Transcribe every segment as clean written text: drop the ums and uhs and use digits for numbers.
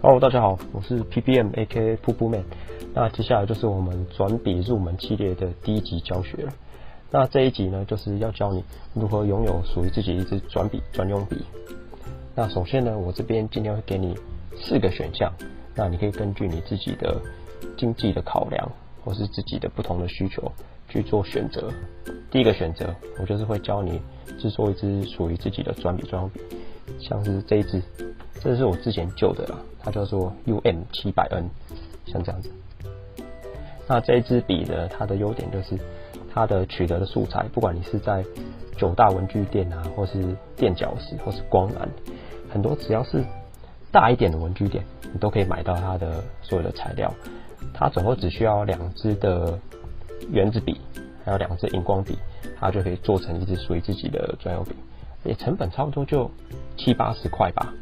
Hello， 大家好，我是 PPM AKA 瀑布 man。那接下来就是我们转笔入门系列的第一集教学了。那这一集呢，就是要教你如何拥有属于自己一支转笔专用笔。那首先呢，我这边尽量会给你4个选项，那你可以根据你自己的经济的考量，或是自己的不同的需求去做选择。第一个选择，我就是会教你制作一支属于自己的转笔专用笔，像是这一支。这是我之前旧的啦，它叫做 UM700N， 像这样子。那这一支笔呢，它的优点就是它的取得的素材，不管你是在9大文具店啊，或是垫脚石，或是光南，很多只要是大一点的文具店，你都可以买到它的所有的材料。它总共只需要2支的圆珠笔，还有2支荧光笔，它就可以做成一支属于自己的专用笔，也成本差不多就70-80块吧。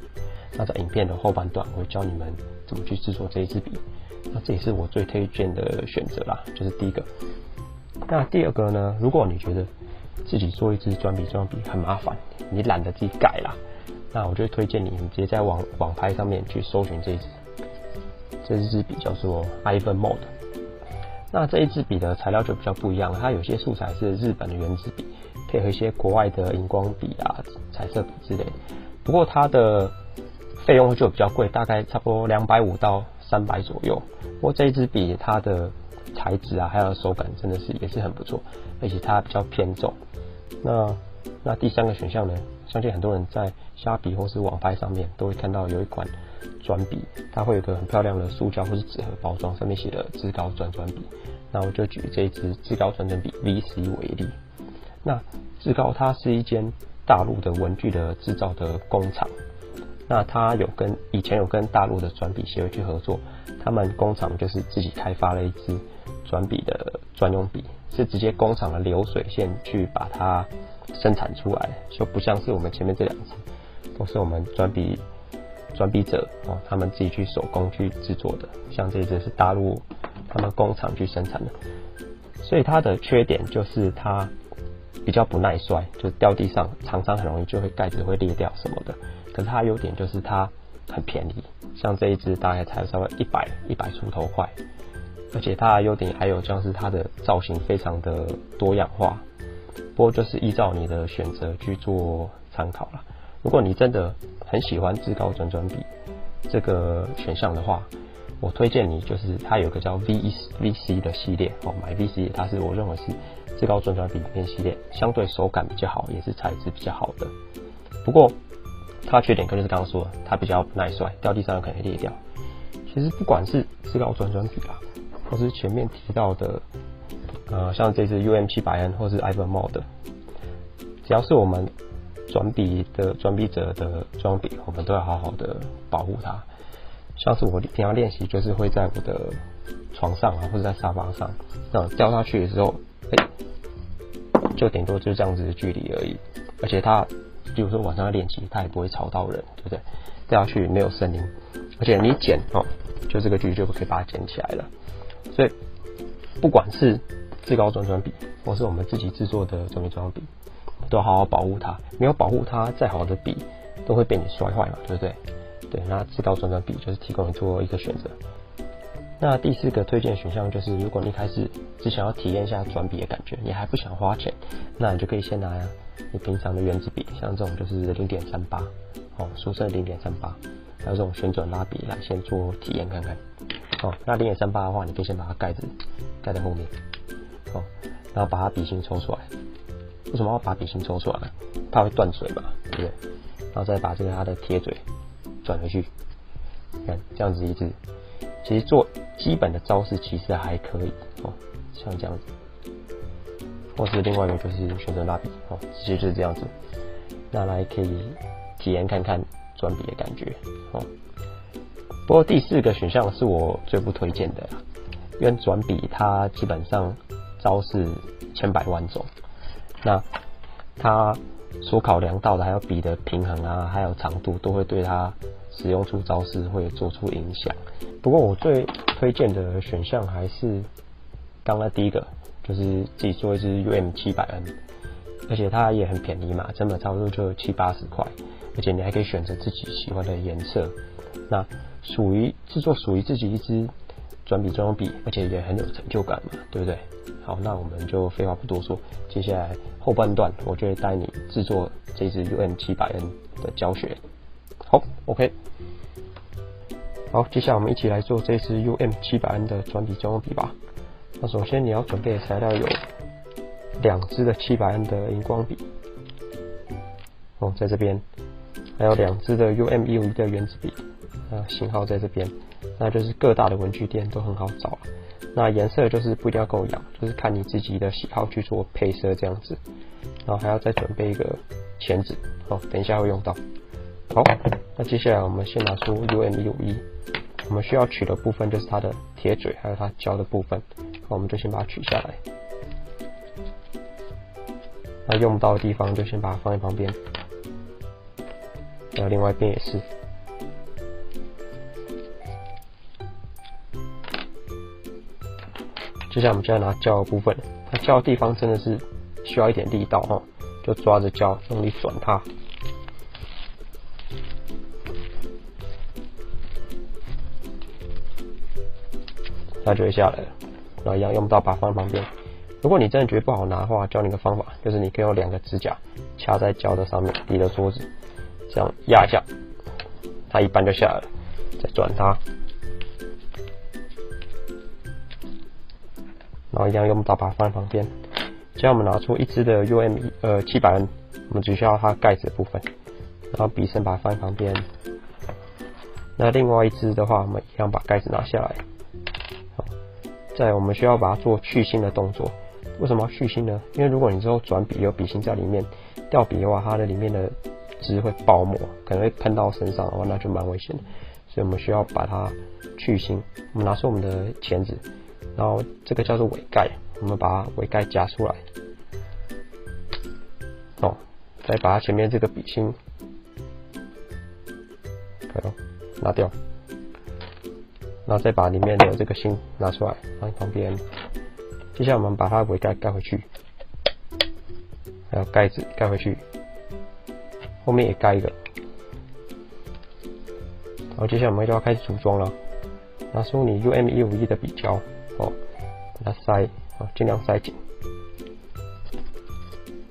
那在影片的后半段，我会教你们怎么去制作这一支笔。那这也是我最推荐的选择啦，就是第一个。那第二个呢，如果你觉得自己做一支专用笔很麻烦，你懒得自己改啦，那我就会推荐你直接在网拍上面去搜寻这一支笔叫做 Ivan Mode。那这一支笔的材料就比较不一样，它有些素材是日本的原子笔，配合一些国外的荧光笔啊、彩色笔之类的。不过它的费用就比较贵，大概差不多250到300左右。不过这一支笔它的材质啊，还有手感真的也是很不错，而且它比较偏重。那第3个选项呢，相信很多人在虾笔或是网拍上面都会看到有一款转笔，它会有一个很漂亮的塑胶或是纸盒包装，上面写的志高转笔。那我就举这一支志高转笔 V11 为例。那志高它是一间大陆的文具的制造的工厂。那他以前有跟大陆的转笔协会去合作，他们工厂就是自己开发了一支转笔的专用笔，是直接工厂的流水线去把它生产出来，就不像是我们前面这2支都是我们转笔者他们自己去手工去制作的，像这一支是大陆他们工厂去生产的，所以它的缺点就是它比较不耐摔，就掉地上常常很容易就会盖子会裂掉什么的。可是它的优点就是它很便宜，像这一支大概才稍微100出头块，而且它的优点还有像是它的造型非常的多样化，不过就是依照你的选择去做参考啦。如果你真的很喜欢志高转笔这个选项的话，我推荐你就是它有个叫 VC 的系列买 VC， 它是我认为是志高转笔里面系列相对手感比较好，也是材质比较好的。不过它的缺点就是刚刚说的，它比较不耐摔，掉地上有可能会裂掉。其实不管是志高转笔啦，或是前面提到的像这支 UM700N 或是 Ivan Mode， 只要是我们转笔者的专用笔，我们都要好好的保护它。像是我平常练习就是会在我的床上或者在沙发上，那掉下去的时候，就顶多就这样子的距离而已，而且它比如说晚上要练习，它也不会吵到人，对不对？掉下去没有声音，而且你剪就这个距离就可以把它捡起来了。所以不管是志高转笔，或是我们自己制作的专用笔，都要好好保护它。没有保护它，再好的笔都会被你摔坏嘛，对不对？对，那志高转笔就是提供你做一个选择。那第4个推荐选项就是，如果你一开始只想要体验一下转笔的感觉，你还不想花钱，那你就可以先拿你平常的圆珠笔，像这种就是 0.38 俗称 0.38， 还有这种旋转拉笔来先做体验看看。那 0.38 的话，你可以先把它盖在后面，然后把它笔芯抽出来。为什么要把笔芯抽出来呢？怕会断水嘛，对不对？然后再把它的贴嘴转回去，看这样子一支，其实做基本的招式其实还可以像这样子。或是另外一个就是旋转拉笔直接就是这样子，那来可以体验看看转笔的感觉不过第4个选项是我最不推荐的啦，因为转笔它基本上招式千百万种，那它所考量到的还有笔的平衡啊，还有长度都会对它使用出招式会做出影响。不过我最推荐的选项还是刚刚第1个，就是自己做一支 UM700N， 而且它也很便宜嘛，成本差不多就70-80块。而且你还可以选择自己喜欢的颜色。那制作属于自己一支转笔专用笔，而且也很有成就感嘛，对不对？好，那我们就废话不多说，接下来后半段我就会带你制作这支 UM700N 的教学。好 ，OK。好，接下来我们一起来做这支 UM700N 的转笔专用笔吧。那首先你要准备的材料有2支的700N 的荧光笔，在这边，还有2支的 UM151的原子笔，型号在这边，那就是各大的文具店都很好找。那颜色就是不一定要跟我一样，就是看你自己的喜好去做配色这样子。然后还要再准备一个钳子，等一下会用到。好，那接下来我们先拿出 UM151。我们需要取的部分就是它的铁嘴，还有它胶的部分，我们就先把它取下来。那用不到的地方就先把它放在旁边，然后另外一边也是。接下来我们就要拿胶的部分，它胶的地方真的是需要一点力道就抓着胶用力转它。它就会下来了，然后一样用不到把它放在旁边。如果你真的觉得不好拿的话，教你一个方法，就是你可以用2个指甲掐在胶的上面，抵着桌子，这样压一下，它一半就下来了，再转它，然后一样用不到把它放在旁边。接下来我们拿出1支的 UM700N， 我们只需要它盖子的部分，然后笔身把它放在旁边。那另外1支的话，我们一样把盖子拿下来。再我们需要把它做去芯的动作。为什么要去芯呢？因为如果你之后转笔有笔芯在里面，掉笔的话，它的里面的汁会爆沫，可能会喷到身上的话，那就蛮危险的。所以我们需要把它去芯。我们拿出我们的钳子，然后这个叫做尾盖，我们把尾盖夹出来，再把它前面这个笔芯，拿掉。然后再把里面的这个芯拿出来，放在旁边。接下来我们把它尾盖盖回去，还有盖子盖回去，后面也盖一个。好，接下来我们就要开始组装了。拿出你 UM151的笔胶，把它塞，尽量塞紧。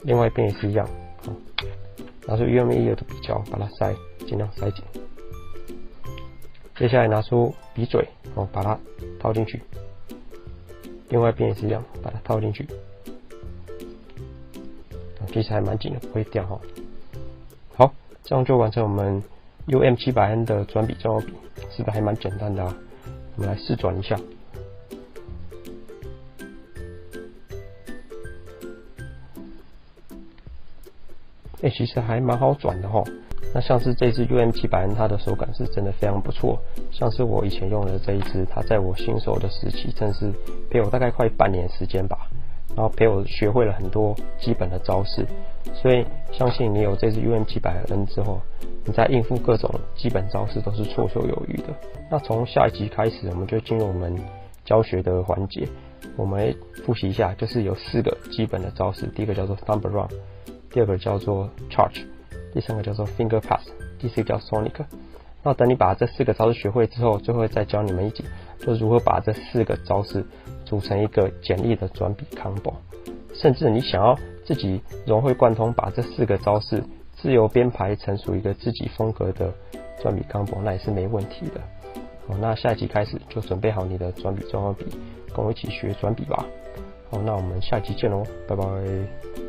另外一边也是一样，拿出 UM151的笔胶，把它塞，尽量塞紧。接下来拿出笔嘴，把它套进去，另外一边也是一样，把它套进去。其实还蛮紧的，不会掉好，这样就完成我们 UM700N 的转笔专用笔，是不是还蛮简单的啊？我们来试转一下。其实还蛮好转的那像是这支 UM700N 它的手感是真的非常不错，像是我以前用的这一支，它在我新手的时期真是陪我大概快半年时间吧，然后陪我学会了很多基本的招式，所以相信你有这支 UM700N 之后，你在应付各种基本招式都是绰绰有余的。那从下一集开始，我们就进入我们教学的环节，我们复习一下，就是有4个基本的招式，第一个叫做 Thumb Around， 第2个叫做 Charge，第3个叫做 Finger Pass， 第4个叫 Sonic。那等你把这4个招式学会之后，最后再教你们一集，就如何把这4个招式组成一个简易的转笔 combo。甚至你想要自己融会贯通，把这4个招式自由编排成属一个自己风格的转笔 combo， 那也是没问题的。好，那下一集开始就准备好你的转笔专用笔，跟我一起学转笔吧。好，那我们下集见喽，拜拜。